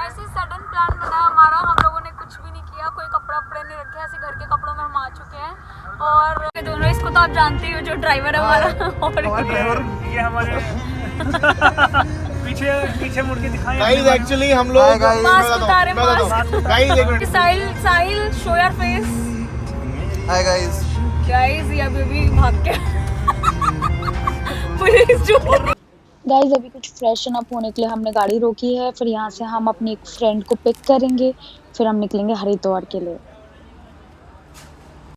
ऐसे sudden plan बना हमारा, हम लोगों ने कुछ भी नहीं किया, कोई कपड़ा वपड़े नहीं रखे, ऐसे घर के कपड़ों में हम आ चुके हैं। और दोनों, इसको तो आप जानते ही हो, जो ड्राइवर है हमारा, और ये हमारे पीछे मुड़ के दिखाएं। गाइस एक्चुअली हम लोग मास्क उतारे, mask. Sahil show your face. Hi guys. Guys ये अभी भाग के पुलिस जो गाइस अभी कुछ फ्रेशन अप होने के लिए हमने गाड़ी रोकी है, फिर यहाँ से हम अपनी एक फ्रेंड को पिक करेंगे, फिर हम निकलेंगे हरिद्वार के लिए।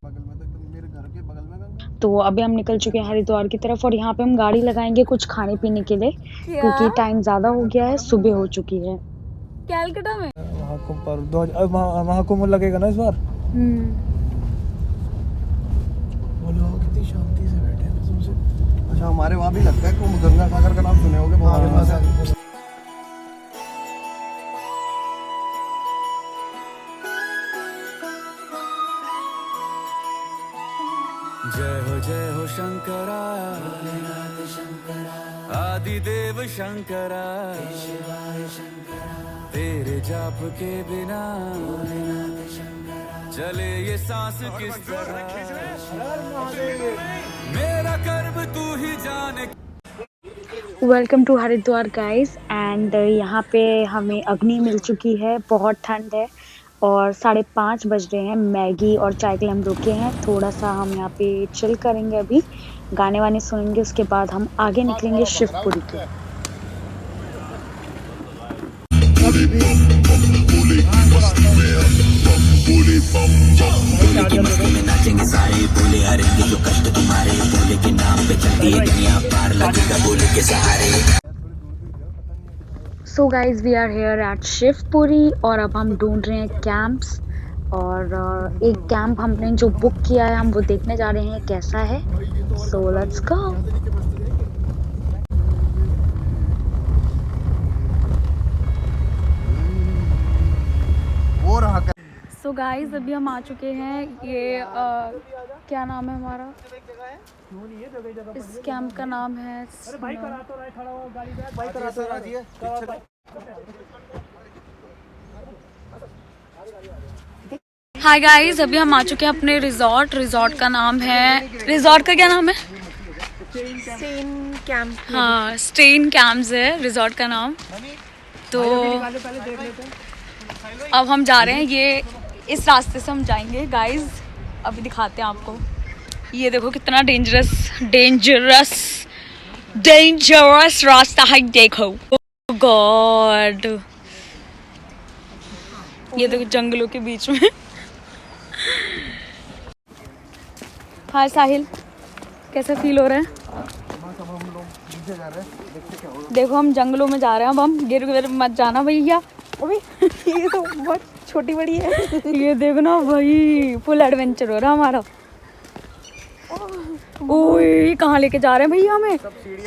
मेरे घर के बगल में तो अभी हम निकल चुके हैं हरिद्वार की तरफ, और यहाँ पे हम गाड़ी लगाएंगे कुछ खाने पीने के लिए, क्योंकि टाइम ज़्यादा हो गया है, सुबह हो चुकी है। कैलकाटा में महाकुंभ लगेगा ना इस बार। कितनी शांति से बैठे हैं कसम से। अच्छा हमारे वहाँ भी लगता है कुंभ, गंगा सागर का नाम सुने होगे बहुत। जय हो शंकरा आदिदेव शंकरा, तेरे जाप के बिना चले ये सांस किस तरह, मेरा कर्म तू ही जाने। Welcome to Haridwar guys, and यहाँ पे हमें अग्नि मिल चुकी है, बहुत ठंड है और 5:30 बज रहे हैं। मैगी और चाय के लिए हम रुके हैं, थोड़ा सा हम यहाँ पे चिल करेंगे, अभी गाने वाने सुनेंगे, उसके बाद हम आगे निकलेंगे शिवपुरी के। नाचेंगे सारे, बोले हरेंगे जो कष्ट तुम्हारे, बोले के नाम पे चलती है दुनिया, पार लगेगा बोले के सहारे। So guys we are here at Shivpuri, और अब हम ढूंढ रहे हैं कैंप्स, और एक कैंप हमने जो बुक किया है हम वो देखने जा रहे हैं कैसा है। So let's go. So guys अभी हम आ चुके हैं, ये क्या नाम है हमारा, इस कैंप का नाम है हाय गाइज, अभी हम आ चुके हैं अपने रिजॉर्ट का नाम है, रिजॉर्ट का क्या नाम है? Stan camp. हाँ, स्टेन कैंप्स है रिजॉर्ट का नाम। तो अब हम जा रहे हैं, ये इस रास्ते से हम जाएंगे गाइज, अभी दिखाते हैं आपको। ये देखो कितना डेंजरस रास्ता है, देखो गॉड। ये देखो जंगलों के बीच में। हाय साहिल, कैसा फील हो रहा है? देखो हम जंगलों में जा रहे हैं, अब हम गिर मत जाना भैया। ये तो बहुत छोटी बड़ी है। ये देखो ना भाई, फुल एडवेंचर हो रहा है हमारा। ओए कहाँ लेके जा रहे हैं भैया हमें,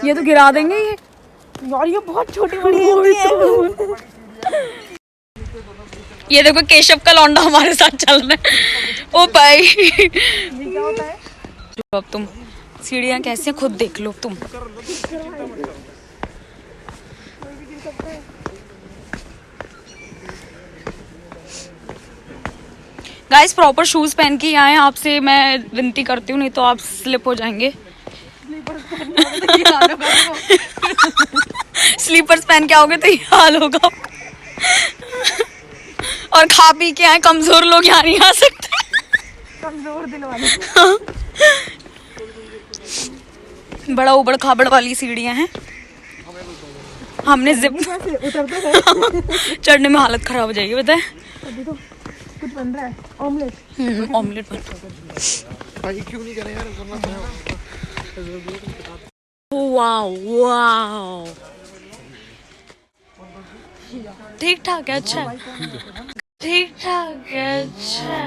ये तो गिरा देंगे ये यार, ये बहुत छोटी बड़ी है। ये देखो केशव का लौंडा हमारे साथ चल रहा है। ओ भाई अब तुम सीढ़ियाँ कैसे खुद देख लो तुम। गाइस प्रॉपर शूज पहन के आए, आपसे मैं विनती करती हूँ, नहीं तो आप स्लिप हो जाएंगे। स्लीपर्स पहन के आओगे तो ये हाल होगा। और खा पी के आए, कमजोर लोग यहाँ नहीं आ सकते। कमजोर दिल वाले। बड़ा उबड़ खाबड़ वाली सीढ़ियाँ हैं, हमने जिप चढ़ने में हालत खराब हो जाएगी, बताए। अभी तो कुछ बन रहा है, ऑमलेट। ऑमलेट बन भाई क्यों नहीं करे यार, वाओ ठीक ठाक है, अच्छा ठीक ठाक है, अच्छा।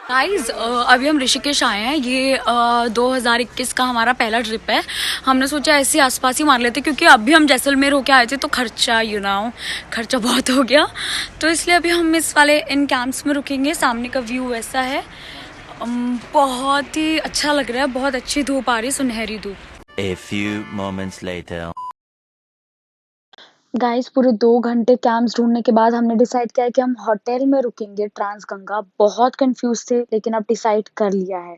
गाइज अभी हम ऋषिकेश आए हैं। ये 2021 का हमारा पहला ट्रिप है। हमने सोचा ऐसे आसपास ही मार लेते क्योंकि अभी हम जैसलमेर होके आए थे तो खर्चा खर्चा बहुत हो गया, तो इसलिए अभी हम इस वाले इन कैंप्स में रुकेंगे। सामने का व्यू ऐसा है, बहुत ही अच्छा लग रहा है, बहुत अच्छी धूप आ रही, सुनहरी धूप। A few moments later. Guys पूरे 2 घंटे कैंप्स ढूंढने के बाद हमने डिसाइड किया कि हम होटल में रुकेंगे ट्रांस गंगा। बहुत कंफ्यूज थे लेकिन अब डिसाइड कर लिया है।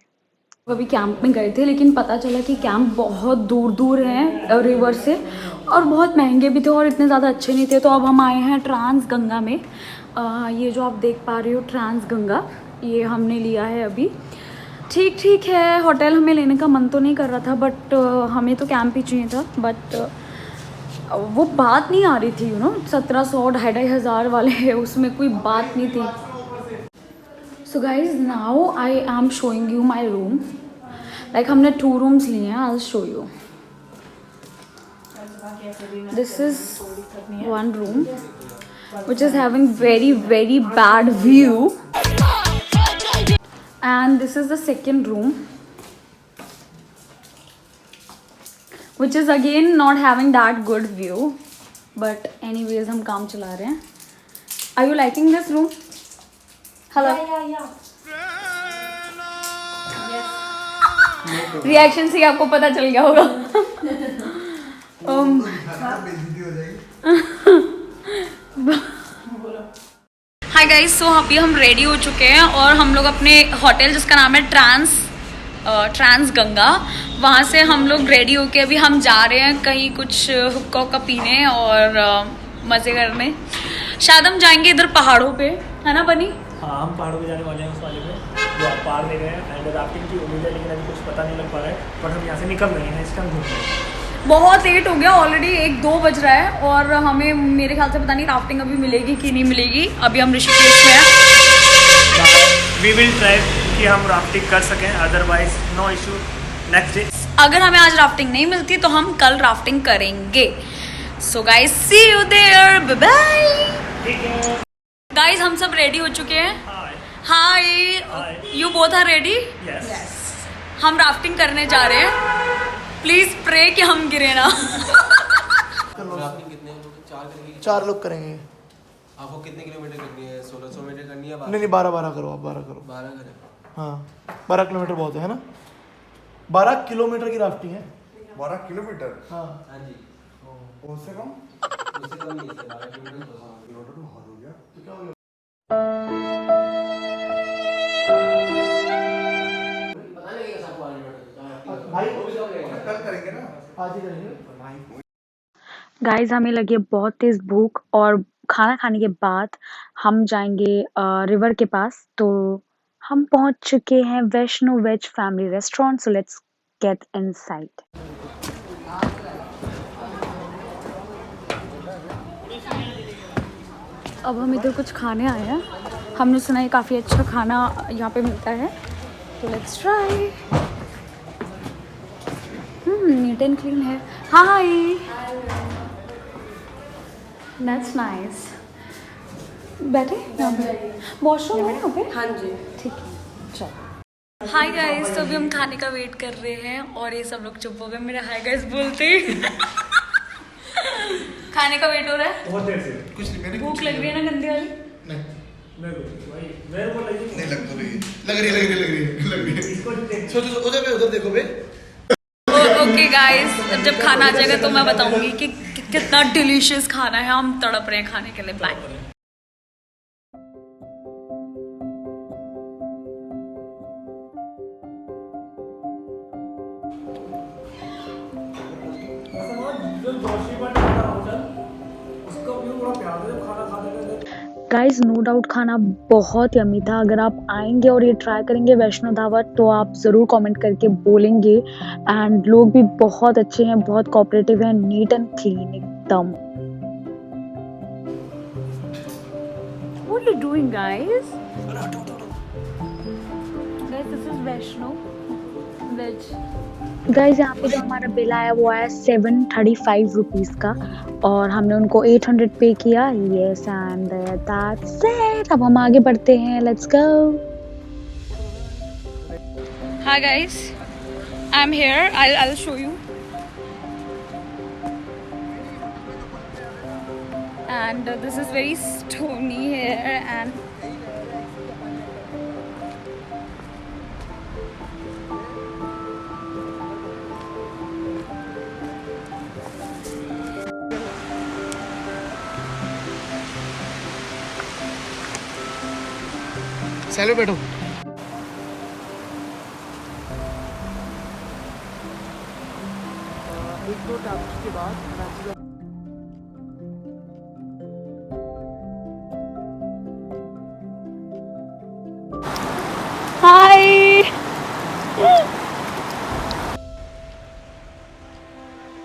अभी कैंप में गए थे लेकिन पता चला कि कैंप बहुत दूर दूर हैं रिवर से और बहुत महंगे भी थे और इतने ज़्यादा अच्छे नहीं थे, तो अब हम आए हैं ट्रांस गंगा में। ये जो आप देख पा रहे हो ट्रांस गंगा, ये हमने लिया है अभी। ठीक है, होटल हमें लेने का मन तो नहीं कर रहा था बट हमें तो कैंप ही चाहिए था। बट वो बात नहीं आ रही थी 1700-2500 वाले उसमें कोई बात नहीं थी। So guys now I am showing you my room. Like हमने 2 रूम्स लिए हैं, I will show you. This is 1 room which is having very bad view and this is the second room which is again not having that good view, but anyways हम काम चला रहे हैं। Are you liking this room? Hello. Yeah. Reaction से आपको पता चल गया होगा। हाय गाइस, सो अभी हम रेडी हो चुके हैं और हम लोग अपने होटल जिसका नाम है ट्रांस गंगा, वहाँ से हम लोग रेडी होके अभी हम जा रहे हैं कहीं कुछ हुक्का पीने और मज़े करने। शायद हम जाएंगे इधर पहाड़ों पे, है ना बनी? हाँ, हम पहाड़ों पे जाने वाले हैं, उस वाले पे जो आप पहाड़ ले गए हैं। एंड राफ्टिंग की उम्मीद है लेकिन अभी कुछ पता नहीं लग पा रहा है, बट हम यहाँ से निकल रहे हैं इस टाइम घूमने। बहुत लेट हो गया, ऑलरेडी 1-2 बज रहा है और हमें मेरे ख्याल से पता नहीं राफ्टिंग अभी मिलेगी कि नहीं मिलेगी। अभी हम ऋषिकेश में हैं। वी विल ट्राई कि हम राफ्टिंग कर सकें, otherwise no issue, next day. अगर हमें आज राफ्टिंग नहीं मिलती तो हम कल राफ्टिंग करेंगे। So guys see you there, bye bye. Guys हम सब रेडी हो चुके हैं। Hi, you both are ready? Yes. हम राफ्टिंग करने जा रहे हैं, प्लीज प्रे कि हम गिरे ना। राफ्टिंग कितने लोग? 4 लोग करेंगे। आपको कितने किलोमीटर करनी है? 1600 मीटर करनी है? नहीं 12 करो आप, 12 करो। 12 करें? हाँ 12 किलोमीटर बहुत है ना? 12 किलोमीटर की राफ्टिंग है। 12 किलोमीटर? हाँ जी। उससे कम? उससे कम नहीं है, 12 किलोमीटर तो बहुत हो गया। तो क्या हो गया? पता नहीं कैसा 12 किलोमीटर भाई कल करेंगे ना, आज ही करेंगे। गाइज हमें लगी है बहुत तेज भूख और खाना खाने के बाद हम जाएंगे रिवर के पास। तो हम पहुंच चुके हैं Vaishno veg family restaurant, so let's get inside. अब हम इधर कुछ खाने आए हैं। हमने सुना है काफ़ी अच्छा खाना यहाँ पे मिलता है, तो let's try. NEET and clean है। हाय, दैट्स नाइस। बैठे वॉशरूम है यहाँ पे? हाँ जी, ठीक है चलो। हाय गाइस, तो अभी हम खाने का वेट कर रहे हैं और ये सब लोग चुप हो गए मेरे हाय गाइस बोलते ही। खाने का वेट हो रहा है, बहुत देर से कुछ नहीं, मैंने भूख लग रही है ना गंदी वाली? नहीं मेरे को लगी नहीं लग रही है। इसको सोचो उधर देखो बे। ओके गाइस, जब खाना आ जाएगा तो मैं बताऊंगी कि कितना डिलीशियस खाना है। हम तड़प रहे हैं खाने के लिए। बाय। गाइस नो डाउट खाना बहुत यम्मी था। अगर आप आएंगे और ये ट्राई करेंगे वैष्णो ढाबा तो आप ज़रूर कमेंट करके बोलेंगे। एंड लोग भी बहुत अच्छे हैं, बहुत कोऑपरेटिव हैं, नीट एंड क्लीन एकदम। What are you doing guys? Guys this is Vaishno veg. Guys यहाँ पे जो हमारा बिल आया वो आया 735 रुपीज़ का और हमने उनको 800 पे किया। Yes and that's it. अब हम आगे बढ़ते हैं, let's go. Hi guys, I'm here. I'll show you. And this is very stony here and चलो बैठो। एक दो टैप्स के बाद Hi.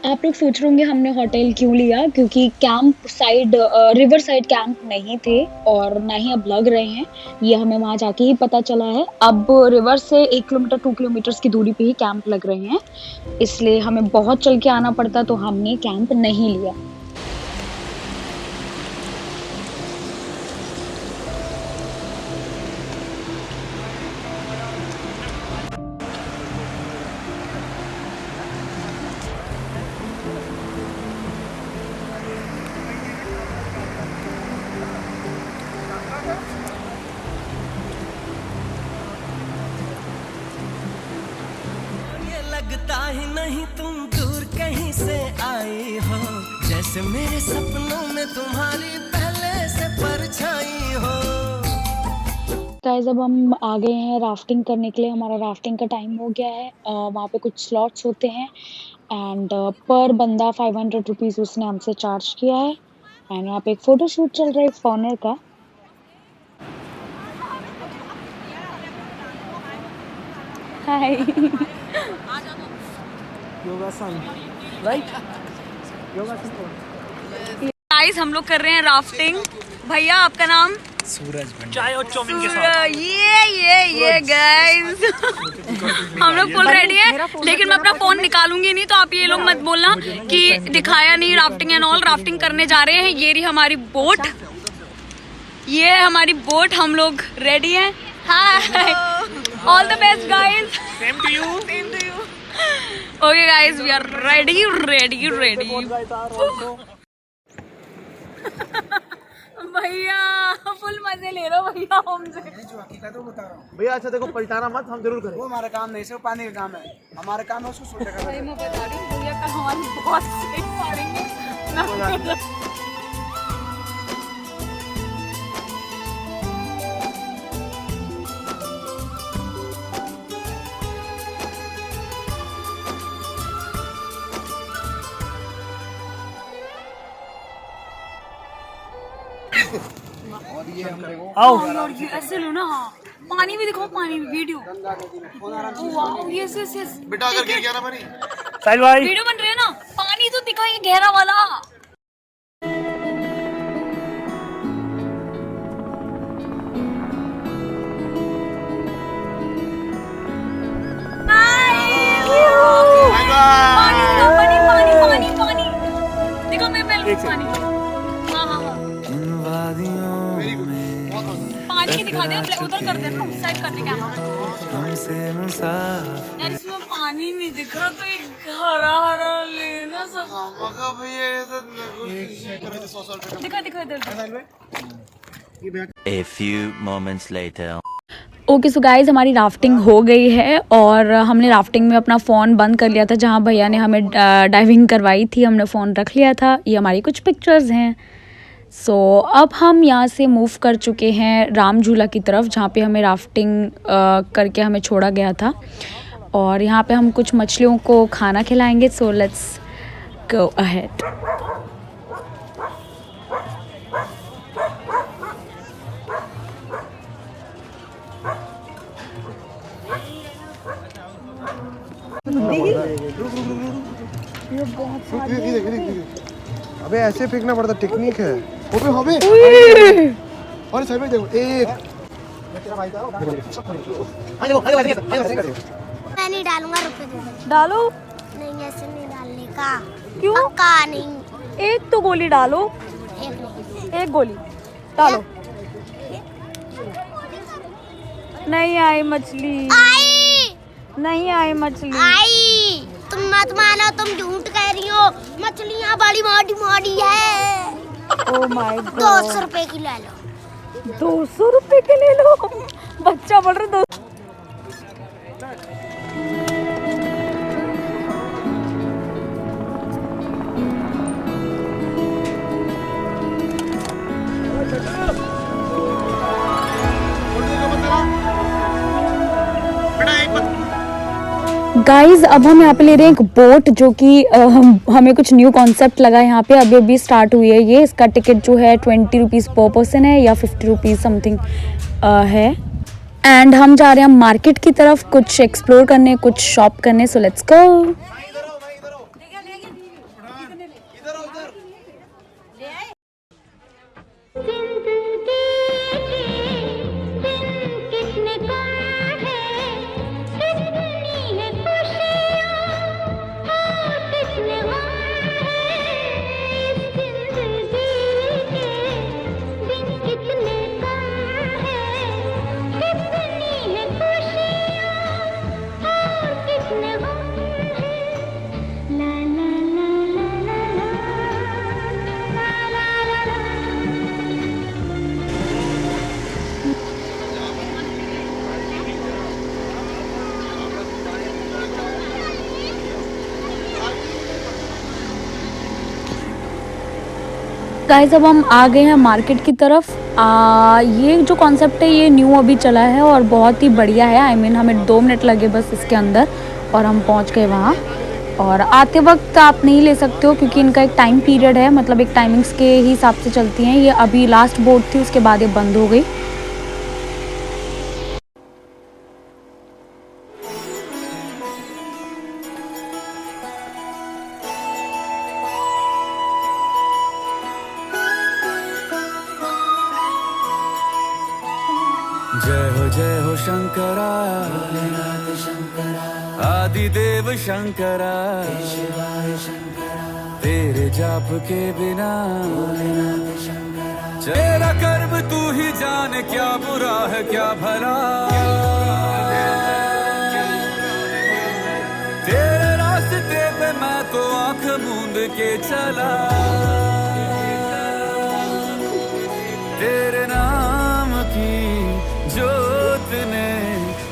आप लोग सोच रहे होंगे हमने होटल क्यों लिया, क्योंकि camp side river side camp नहीं थे और ना ही अब लग रहे हैं। ये हमें वहाँ जाके ही पता चला है। अब रिवर से 1 किलोमीटर 2 किलोमीटर की दूरी पे ही कैंप लग रहे हैं, इसलिए हमें बहुत चल के आना पड़ता, तो हमने कैंप नहीं लिया। लगता ही नहीं तुम दूर कहीं से आई हो, जैसे मेरे सपनों में तुम्हारी पहले से परछाई हो। गाइस अब हम आ गए हैं राफ्टिंग करने के लिए। हमारा राफ्टिंग का टाइम हो गया है। वहाँ पे कुछ स्लॉट्स होते हैं एंड पर बंदा 500 रुपीज़ उसने हमसे चार्ज किया है। एंड यहाँ पे एक फ़ोटो शूट चल रहा है फॉनर का। Hi. योगासन, राइट? योगासन। Guys, हम लोग कर रहे हैं राफ्टिंग। भैया आपका नाम? चाय और चौमिन के साथ। ये गाइस हम लोग फुल रेडी है, लेकिन मैं अपना फोन निकालूंगी नहीं, तो आप ये लोग मत बोलना कि दिखाया नहीं राफ्टिंग एंड ऑल। राफ्टिंग करने जा रहे हैं। ये रही हमारी बोट, ये है हमारी बोट। हम लोग रेडी हैं। Hi, all the best guys. Same to you. Okay guys, we are ready. भैया फुल मजे ले रहे हो भैया हमसे। भैया अच्छा देखो, पलटाना मत, हम जरूर करेंगे। वो हमारा काम नहीं, सिर्फ पानी का काम है। हमारा काम है उसको सोचा करना। भाई मैं बता रही हूँ भैया का हमारी बहुत सही मारेंगे। आओ यार ये ऐसे लो ना। हाँ, पानी भी दिखाओ, पानी भी। Video. Wow, yes yes yes. बेटा अगर गिर गया ना भाई। साहिल भाई वीडियो बन रही है ना। पानी तो दिखा, ये गहरा वाला। पानी देखो, मैं पहले पानी। हाँ पानी दिखा दे, उधर कर देना, उस साइड करने का। यार इसमें पानी नहीं दिख रहा, तो एक हरा हरा लेना सब। दिखा इधर। A few moments later. Okay so guys, हमारी राफ्टिंग हो गई है और हमने राफ्टिंग में अपना फ़ोन बंद कर लिया था। जहाँ भैया ने हमें डाइविंग करवाई थी, हमने फ़ोन रख लिया था। ये हमारी कुछ पिक्चर्स हैं। सो अब हम यहाँ से मूव कर चुके हैं राम झूला की तरफ, जहाँ पे हमें राफ्टिंग करके हमें छोड़ा गया था। और यहाँ पे हम कुछ मछलियों को खाना खिलाएंगे। So let's go ahead. अबे ऐसे फेंकना पड़ता, टेक्निक है। अबे और साइड में देखो, एक मैं नहीं डालूंगा, रुपए दे दो। डालो। नहीं ऐसे नहीं डालने का। क्यों? पक्का नहीं। एक तो गोली डालो। एक गोली डालो। नहीं आई मछली। आई नहीं आई मछली। आई, तुम मत मानो, तुम झूठ कह रही हो। मछलियाँ बड़ी मोटी मोटी है। Oh my God. 200 रुपए की ले लो। 200 रुपए के ले लो। बच्चा बोल रहा 200। गाइज अब हम यहाँ पे ले रहे हैं एक बोट, जो कि हमें कुछ न्यू कॉन्सेप्ट लगा यहाँ पे। अभी अभी स्टार्ट हुई है ये। इसका टिकट जो है 20 रुपीज़ पर पर्सन है या 50 रुपीज़ समथिंग है। एंड हम जा रहे हैं मार्केट की तरफ कुछ एक्सप्लोर करने, कुछ शॉप करने। So let's go. गाइस अब हम आ गए हैं मार्केट की तरफ। ये जो कॉन्सेप्ट है ये न्यू अभी चला है और बहुत ही बढ़िया है। हमें 2 मिनट लगे बस इसके अंदर और हम पहुंच गए वहाँ। और आते वक्त आप नहीं ले सकते हो क्योंकि इनका एक टाइम पीरियड है, मतलब एक टाइमिंग्स के ही हिसाब से चलती हैं। ये अभी लास्ट बोट थी, उसके बाद ये बंद हो गई। जय हो शंकरा, भोलेनाथ शंकरा, आदिदेव शंकरा, शिवाय शंकरा, तेरे जाप के बिना भोलेनाथ शंकरा, तेरा कर्म तू ही जाने, क्या बुरा है क्या भला, तेरे रास्ते पे मैं तो आंख मूंद के चला, तेरे नाम की जोत ने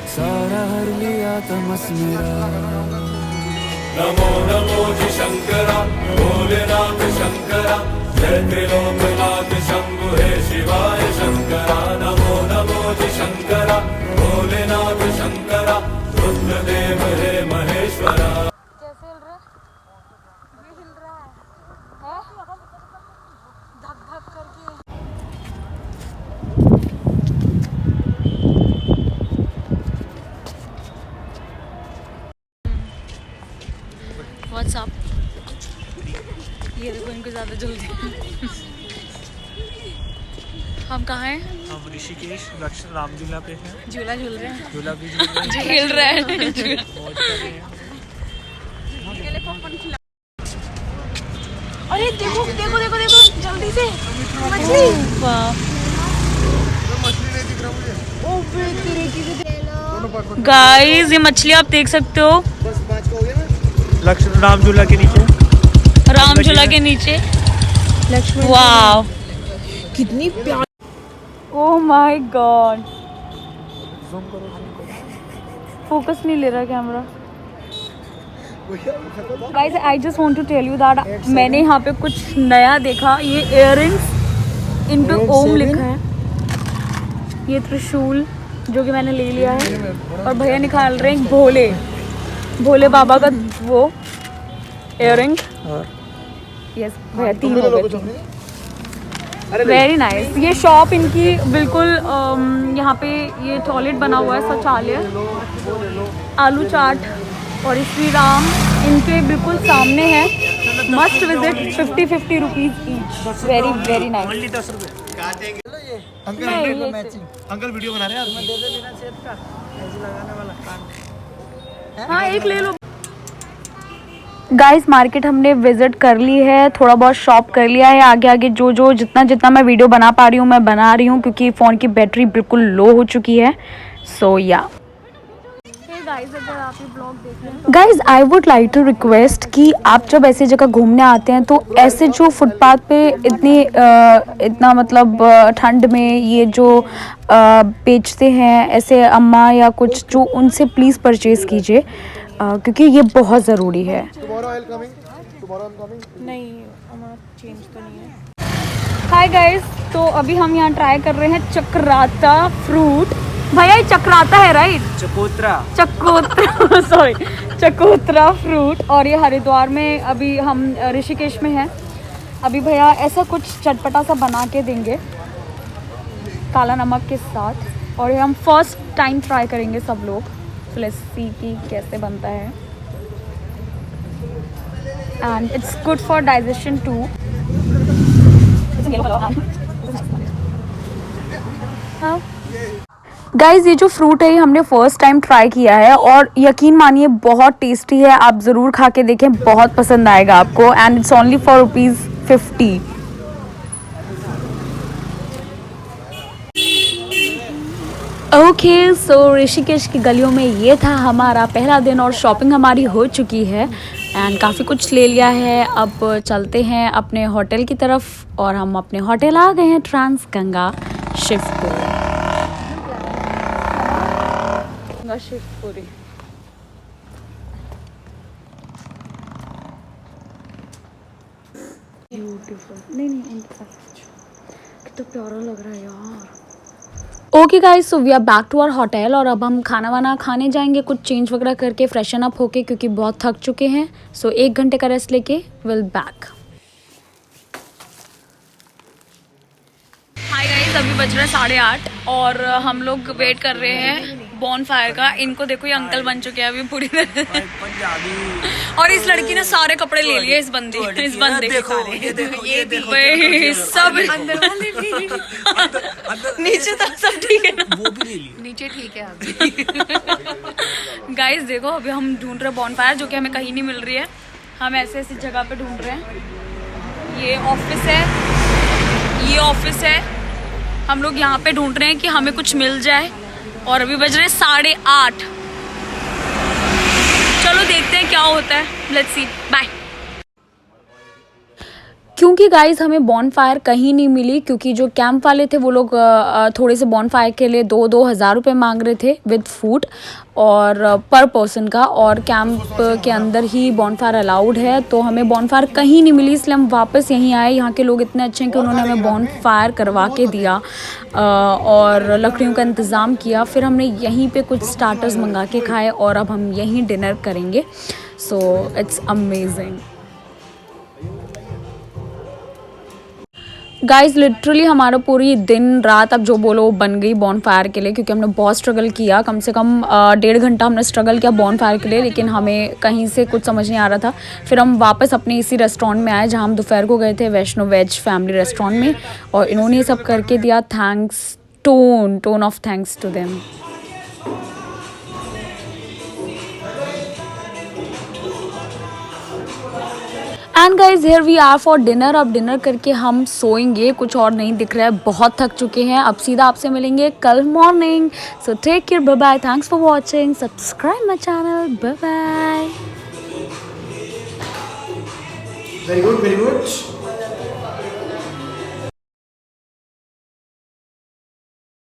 सारा हर लिया तमस मेरा। नमो नमो जी शंकरा, भोलेनाथ शंकरा, जय त्रिलोकनाथ शंभु हे शिवाय शंकरा। नमो नमो जी शंकरा, भोलेनाथ शंकरा, रुद्रदेव हे महेश्वरा। कैसे हिल रहा है? ये हिल रहा है? धक धक करके। What's up? ये देखो इनको ज़्यादा जल्दी। हम कहाँ हैं? हम ऋषिकेश राम झूला पे हैं। झूला झूल रहे हैं। झूला भी झूल रहे हैं। हिल रहा है। मौज कर रहे हैं। अरे देखो देखो देखो देखो जल्दी से मछली। गाइस ये मछली आप देख सकते हो, लक्ष्मण राम झूला के नीचे, राम झूला के नीचे लक्ष्मण। वाओ कितनी प्यारी। ओह माय गॉड, फोकस नहीं ले रहा camera. Guys I just want to tell you that मैंने यहाँ पे कुछ नया देखा। ये इयररिंग्स, इन पे ओम लिखा है। ये त्रिशूल जो कि मैंने ले लिया है और भैया निकाल रहे हैं भोले बाबा का वो इयररिंग। यस भैया 3 हो गए। Very nice. ये शॉप इनकी बिल्कुल यहाँ पे ये टॉयलेट बना हुआ है, शौचालय, आलू चाट और श्री राम इनके बिल्कुल सामने है। Must visit. 50-50 rupees each. Very very nice. 10 रुपये। अंकल वीडियो बना रहे हैं। हाँ एक ले लो। गाइस मार्केट हमने विजिट कर ली है, थोड़ा बहुत शॉप कर लिया है। आगे आगे जो जितना मैं वीडियो बना पा रही हूँ मैं बना रही हूँ क्योंकि फ़ोन की बैटरी बिल्कुल लो हो चुकी है। So yeah guys I would like to request कि आप जब ऐसी जगह घूमने आते हैं तो ऐसे जो फुटपाथ पे इतना मतलब ठंड में ये जो बेचते हैं ऐसे अम्मा या कुछ जो, उनसे प्लीज़ परचेज़ कीजिए क्योंकि ये बहुत ज़रूरी है। हाय गाइज, तो अभी हम यहाँ ट्राई कर रहे हैं चक्राता फ्रूट। भैया ये चक्राता है राइट? चकोतरा सॉरी चकोतरा फ्रूट। और ये हरिद्वार में, अभी हम ऋषिकेश में हैं। अभी भैया ऐसा कुछ चटपटा सा बना के देंगे काला नमक के साथ, और ये हम फर्स्ट टाइम ट्राई करेंगे सब लोग। तो लेट्स सी कि कैसे बनता है, and it's good for digestion too. Guys ये जो फ्रूट है ये हमने फर्स्ट टाइम ट्राई किया है और यकीन मानिए बहुत टेस्टी है। आप ज़रूर खा के देखें, बहुत पसंद आएगा आपको। And it's only for ₹50। Okay, so Rishikesh की गलियों में ये था हमारा पहला दिन और शॉपिंग हमारी हो चुकी है एंड काफ़ी कुछ ले लिया है। अब चलते हैं अपने होटल की तरफ और हम अपने होटल आ गए हैं ट्रांस गंगा शिवपुरी। शिवपुरी ब्यूटीफुल, नहीं कितना प्यारा लग रहा है यार। Okay guys, so we are back to our hotel और अब हम खाना वाना खाने जाएंगे, कुछ चेंज वगैरह करके फ्रेशन अप होके, क्योंकि बहुत थक चुके हैं। सो 1 घंटे का रेस्ट लेके विल बैक। हाय गाइस, अभी बज रहा है 8:30 और हम लोग वेट कर रहे हैं बॉन फायर का। इनको देखो, ये अंकल बन चुके हैं अभी पूरी तरह। और इस लड़की ने सारे कपड़े ले लिए इस बंदे देखो, ये सब नीचे तक सब ठीक है ना? वो भी ले लिया नीचे, ठीक है अभी। गाइस देखो, अभी हम ढूंढ रहे हैं बॉन फायर, जो कि हमें कहीं नहीं मिल रही है। हम ऐसे ऐसी जगह पे ढूंढ रहे हैं। ये ऑफिस है, ये ऑफिस है। हम लोग यहाँ पे ढूंढ रहे हैं कि हमें कुछ मिल जाए और अभी बज रहे 8:30। चलो देखते हैं क्या होता है, लेट्स सी, बाय। क्योंकि गाइज हमें बॉन फायर कहीं नहीं मिली, क्योंकि जो कैंप वाले थे वो लोग थोड़े से बॉन फायर के लिए 2-2 हज़ार रुपये मांग रहे थे विद फूड और पर पर्सन का, और कैंप के अंदर ही बॉन फायर अलाउड है। तो हमें बॉन फायर कहीं नहीं मिली, इसलिए हम वापस यहीं आए। यहाँ के लोग इतने अच्छे हैं कि उन्होंने हमें बॉन फायर करवा के दिया और लकड़ियों का इंतज़ाम किया। फिर हमने यहीं पे कुछ स्टार्टर्स मंगा के खाए और अब हम यहीं डिनर करेंगे। So it's amazing guys. Literally हमारा पूरी दिन रात, अब जो बोलो, बन गई बॉन फायर के लिए, क्योंकि हमने बहुत स्ट्रगल किया। कम से कम 1.5 घंटा हमने स्ट्रगल किया बॉन फायर के लिए, लेकिन हमें कहीं से कुछ समझ नहीं आ रहा था। फिर हम वापस अपने इसी रेस्टोरेंट में आए जहां हम दोपहर को गए थे, वैष्णो वेज फैमिली रेस्टोरेंट में, और इन्होंने ये सब करके दिया। Thanks, ton of thanks to them. And guys here we are for dinner. अब डिनर करके हम सोएंगे, कुछ और नहीं दिख रहा है, बहुत थक चुके हैं। अब सीधा आपसे मिलेंगे कल morning. So take care, bye bye, thanks for watching, subscribe my channel, bye bye. Very good, very good.